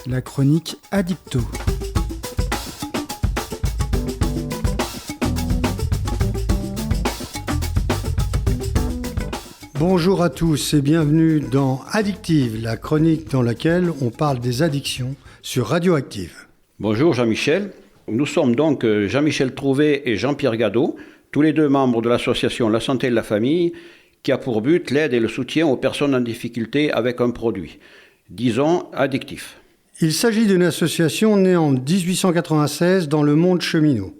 la chronique Addicto. Bonjour à tous et bienvenue dans Addictive, la chronique dans laquelle on parle des addictions sur Radioactive. Bonjour Jean-Michel. Nous sommes donc Jean-Michel Trouvé et Jean-Pierre Gadot, tous les deux membres de l'association La Santé de la Famille, qui a pour but l'aide et le soutien aux personnes en difficulté avec un produit, disons addictif. Il s'agit d'une association née en 1896 dans le monde cheminot.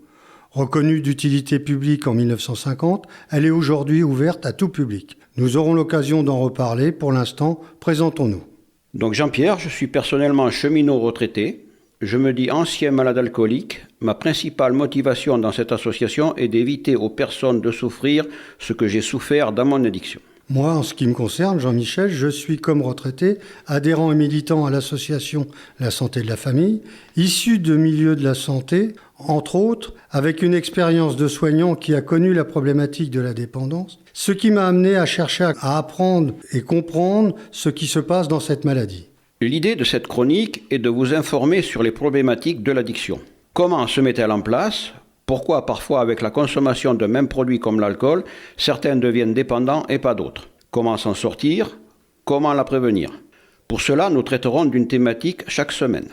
Reconnue d'utilité publique en 1950, elle est aujourd'hui ouverte à tout public. Nous aurons l'occasion d'en reparler. Pour l'instant, présentons-nous. Donc Jean-Pierre, je suis personnellement cheminot retraité. Je me dis ancien malade alcoolique. Ma principale motivation dans cette association est d'éviter aux personnes de souffrir ce que j'ai souffert dans mon addiction. Moi, en ce qui me concerne, Jean-Michel, je suis comme retraité, adhérent et militant à l'association La Santé de la Famille, issu de milieux de la santé, entre autres, avec une expérience de soignant qui a connu la problématique de la dépendance, ce qui m'a amené à chercher à apprendre et comprendre ce qui se passe dans cette maladie. L'idée de cette chronique est de vous informer sur les problématiques de l'addiction. Comment se met-elle en place ? Pourquoi parfois avec la consommation d'un même produit comme l'alcool, certains deviennent dépendants et pas d'autres ? Comment s'en sortir ? Comment la prévenir ? Pour cela, nous traiterons d'une thématique chaque semaine.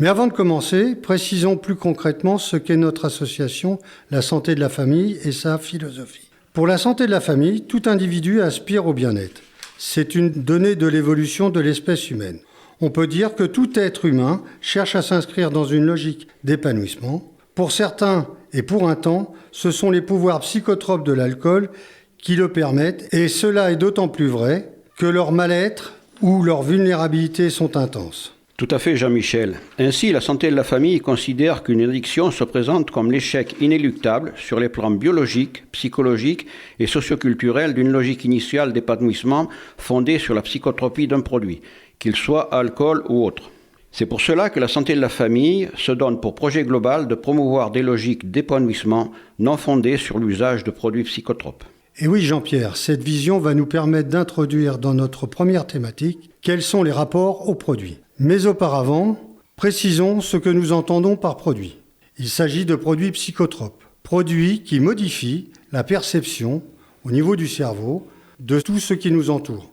Mais avant de commencer, précisons plus concrètement ce qu'est notre association La Santé de la Famille et sa philosophie. Pour la santé de la famille, tout individu aspire au bien-être. C'est une donnée de l'évolution de l'espèce humaine. On peut dire que tout être humain cherche à s'inscrire dans une logique d'épanouissement. Pour certains et pour un temps, ce sont les pouvoirs psychotropes de l'alcool qui le permettent, et cela est d'autant plus vrai que leur mal-être ou leur vulnérabilité sont intenses. Tout à fait Jean-Michel. Ainsi, la santé de la famille considère qu'une addiction se présente comme l'échec inéluctable sur les plans biologiques, psychologiques et socioculturels d'une logique initiale d'épanouissement fondée sur la psychotropie d'un produit, qu'il soit alcool ou autre. C'est pour cela que la santé de la famille se donne pour projet global de promouvoir des logiques d'épanouissement non fondées sur l'usage de produits psychotropes. Et oui Jean-Pierre, cette vision va nous permettre d'introduire dans notre première thématique quels sont les rapports aux produits. Mais auparavant, précisons ce que nous entendons par produit. Il s'agit de produits psychotropes, produits qui modifient la perception au niveau du cerveau de tout ce qui nous entoure,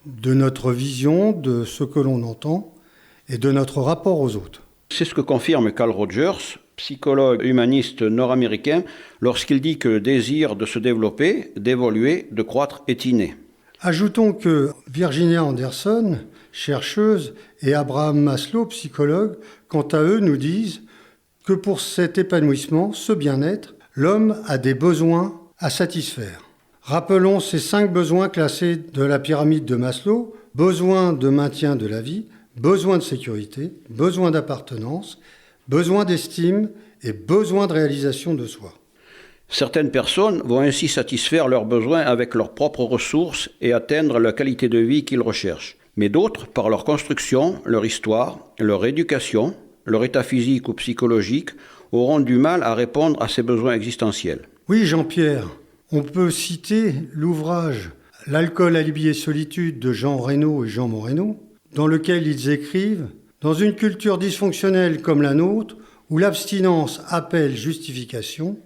de notre vision, de ce que l'on entend et de notre rapport aux autres. C'est ce que confirme Carl Rogers, psychologue humaniste nord-américain, lorsqu'il dit que le désir de se développer, d'évoluer, de croître est inné. Ajoutons que Virginia Anderson, chercheuse, et Abraham Maslow, psychologue, quant à eux nous disent que pour cet épanouissement, ce bien-être, l'homme a des besoins à satisfaire. Rappelons ces 5 besoins classés de la pyramide de Maslow: besoin de maintien de la vie, besoin de sécurité, besoin d'appartenance, besoin d'estime et besoin de réalisation de soi. Certaines personnes vont ainsi satisfaire leurs besoins avec leurs propres ressources et atteindre la qualité de vie qu'ils recherchent. Mais d'autres, par leur construction, leur histoire, leur éducation, leur état physique ou psychologique, auront du mal à répondre à ces besoins existentiels. Oui Jean-Pierre, on peut citer l'ouvrage « L'alcool, alibi et solitude » de Jean Reynaud et Jean Moreno, dans lequel ils écrivent « Dans une culture dysfonctionnelle comme la nôtre, où l'abstinence appelle justification,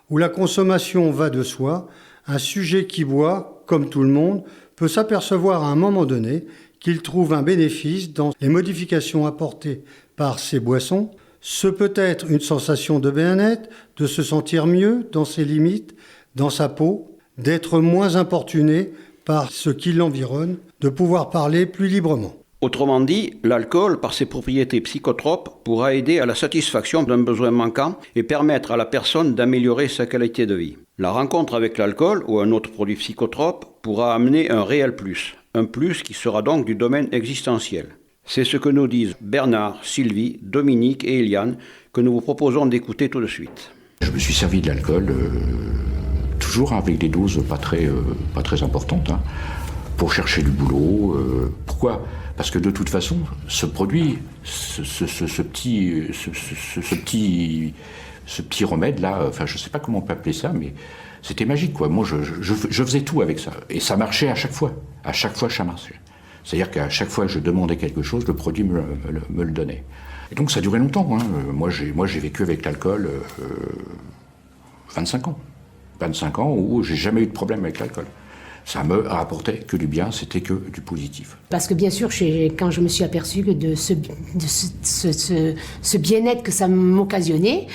où la consommation va de soi, un sujet qui boit, comme tout le monde, peut s'apercevoir à un moment donné qu'il trouve un bénéfice dans les modifications apportées par ces boissons. Ce peut être une sensation de bien-être, de se sentir mieux dans ses limites, dans sa peau, d'être moins importuné par ce qui l'environne, de pouvoir parler plus librement. » Autrement dit, l'alcool, par ses propriétés psychotropes, pourra aider à la satisfaction d'un besoin manquant et permettre à la personne d'améliorer sa qualité de vie. La rencontre avec l'alcool ou un autre produit psychotrope pourra amener un réel plus, un plus qui sera donc du domaine existentiel. C'est ce que nous disent Bernard, Sylvie, Dominique et Eliane, que nous vous proposons d'écouter tout de suite. Je me suis servi de l'alcool, toujours avec des doses pas très importantes, pour chercher du boulot. Pourquoi ? Parce que de toute façon, ce produit, ce petit remède-là, enfin je ne sais pas comment on peut appeler ça, mais c'était magique, quoi. Moi, je faisais tout avec ça. Et ça marchait à chaque fois. À chaque fois, ça marchait. C'est-à-dire qu'à chaque fois que je demandais quelque chose, le produit me le donnait. Et donc ça a duré longtemps. Hein. Moi, j'ai vécu avec l'alcool 25 ans. 25 ans où j'ai jamais eu de problème avec l'alcool. Ça me rapportait que du bien, c'était que du positif. Parce que bien sûr, quand je me suis aperçue de ce bien-être que ça m'occasionnait,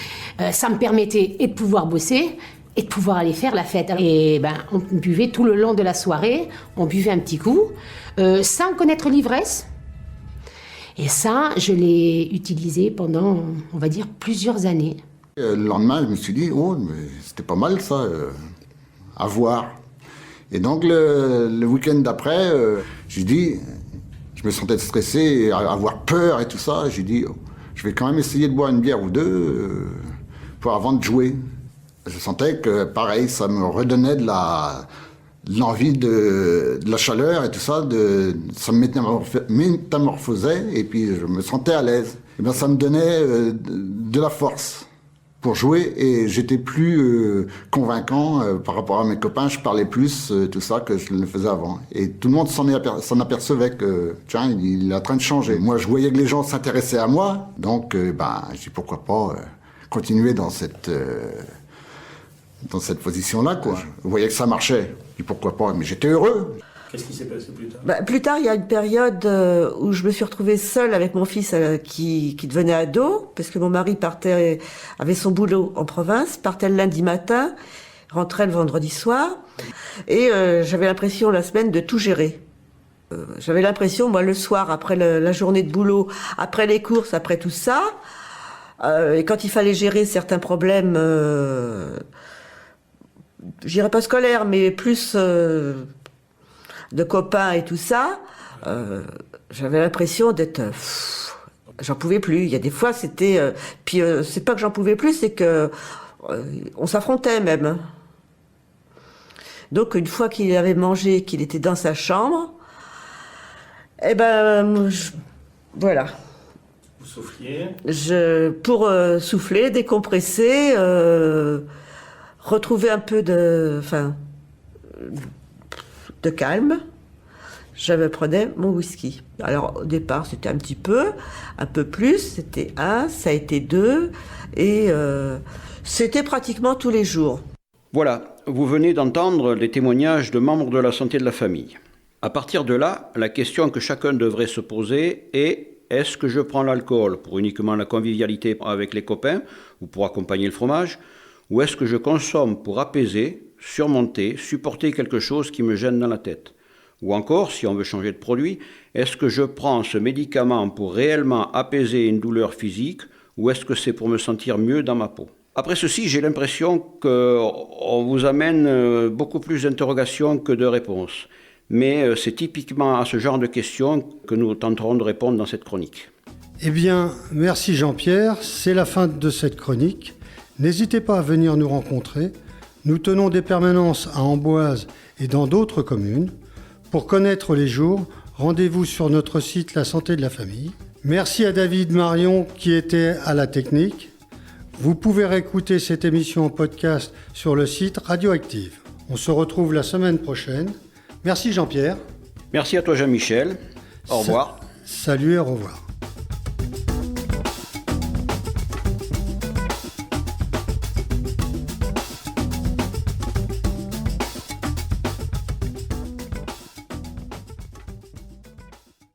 ça me permettait et de pouvoir bosser et de pouvoir aller faire la fête. Et on buvait tout le long de la soirée, on buvait un petit coup, sans connaître l'ivresse. Et ça, je l'ai utilisé pendant, on va dire, plusieurs années. Le lendemain, je me suis dit, oh, mais c'était pas mal ça, à voir. Et donc le week-end d'après, j'ai dit, je me sentais stressé, avoir peur et tout ça. J'ai dit, oh, je vais quand même essayer de boire une bière ou deux avant de jouer. Je sentais que, pareil, ça me redonnait de l'envie de la chaleur et tout ça. Ça me métamorphosait et puis je me sentais à l'aise. Et bien, ça me donnait de la force pour jouer et j'étais plus convaincant par rapport à mes copains. Je parlais plus, tout ça, que je le faisais avant. Et tout le monde s'en apercevait que, tiens, il est en train de changer. Moi, je voyais que les gens s'intéressaient à moi, donc j'ai dit pourquoi pas continuer dans cette position-là, quoi. Je voyais que ça marchait. Je dis pourquoi pas, mais j'étais heureux. Qu'est-ce qui s'est passé plus tard ? Plus tard, il y a une période où je me suis retrouvée seule avec mon fils qui devenait ado, parce que mon mari avait son boulot en province, partait le lundi matin, rentrait le vendredi soir, et j'avais l'impression la semaine de tout gérer. J'avais l'impression, moi, le soir, après la journée de boulot, après les courses, après tout ça, et quand il fallait gérer certains problèmes, je dirais pas scolaires, mais plus de copains et tout ça, j'avais l'impression d'être... j'en pouvais plus. Il y a des fois, c'était... puis c'est pas que j'en pouvais plus, c'est que on s'affrontait même. Donc une fois qu'il avait mangé, qu'il était dans sa chambre, voilà. Vous souffliez ? Pour souffler, décompresser, retrouver un peu de calme, je me prenais mon whisky. Alors au départ c'était un peu plus, c'était 1, ça a été 2, et c'était pratiquement tous les jours. Voilà, vous venez d'entendre les témoignages de membres de la santé de la famille. À partir de là, la question que chacun devrait se poser est: est-ce que je prends l'alcool pour uniquement la convivialité avec les copains ou pour accompagner le fromage, ou est-ce que je consomme pour apaiser, surmonter, supporter quelque chose qui me gêne dans la tête? Ou encore, si on veut changer de produit, est-ce que je prends ce médicament pour réellement apaiser une douleur physique, ou est-ce que c'est pour me sentir mieux dans ma peau? Après ceci, j'ai l'impression qu'on vous amène beaucoup plus d'interrogations que de réponses. Mais c'est typiquement à ce genre de questions que nous tenterons de répondre dans cette chronique. Eh bien, merci Jean-Pierre, c'est la fin de cette chronique. N'hésitez pas à venir nous rencontrer. Nous tenons des permanences à Amboise et dans d'autres communes. Pour connaître les jours, rendez-vous sur notre site La Santé de la Famille. Merci à David Marion qui était à la technique. Vous pouvez réécouter cette émission en podcast sur le site Radioactive. On se retrouve la semaine prochaine. Merci Jean-Pierre. Merci à toi Jean-Michel. Au revoir. Salut et au revoir.